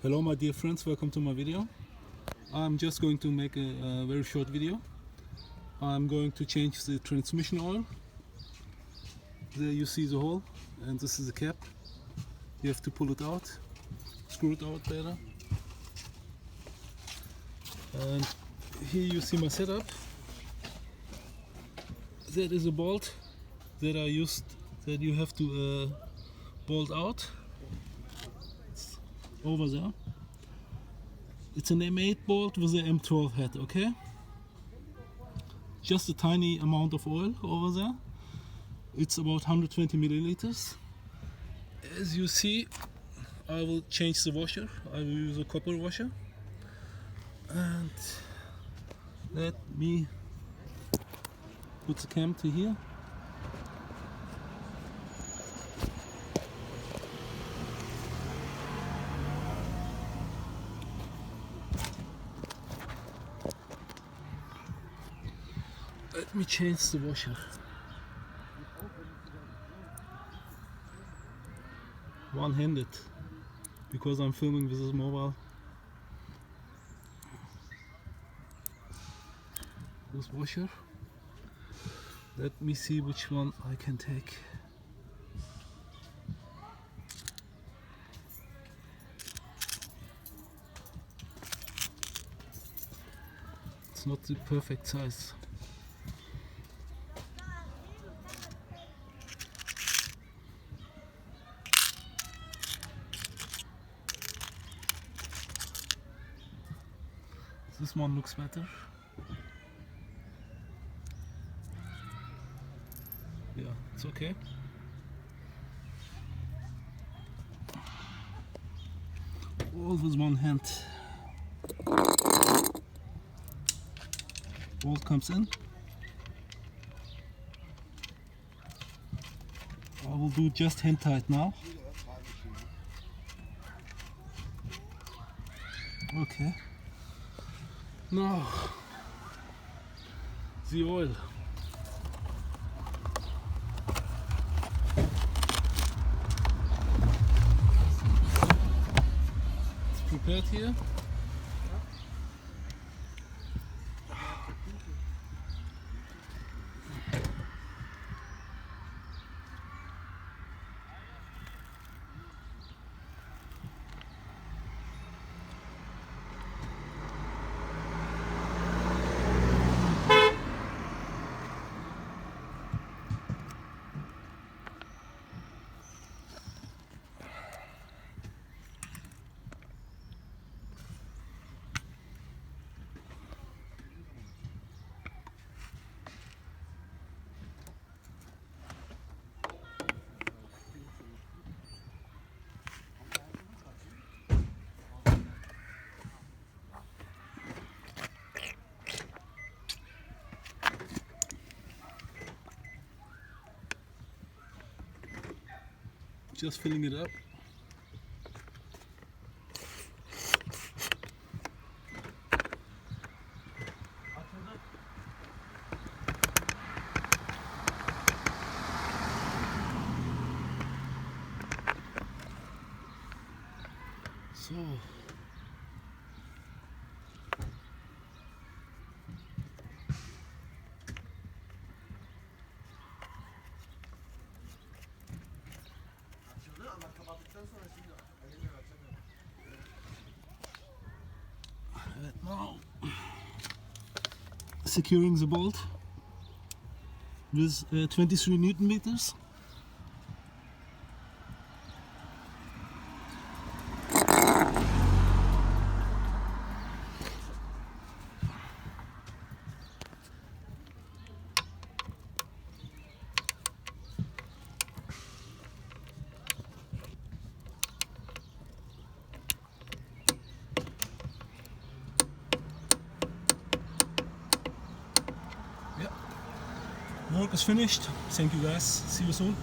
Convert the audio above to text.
Hello my dear friends, welcome to my video. I'm just going to make a very short video. I'm going to change the transmission oil. There you see the hole, and this is the cap. You have to pull it out, screw it out better. And here you see my setup. That is a bolt that I used, that you have to bolt out. It's over there. It's an M8 bolt with an M12 head, okay? Just a tiny amount of oil over there. It's about 120 milliliters. As you see, I will change the washer. I will use a copper washer. And let me put the cam to here. Let me change the washer. One-handed, because I'm filming with this mobile. This washer. Let me see which one I can take. It's not the perfect size. This one looks better. Yeah, it's okay. All with one hand. Bolt comes in. I will do just hand tight now. Okay. Now, the oil. It's prepared here. Just filling it up. So. And now securing the bolt with 23 Newton meters. Work is finished. Thank you guys. See you soon.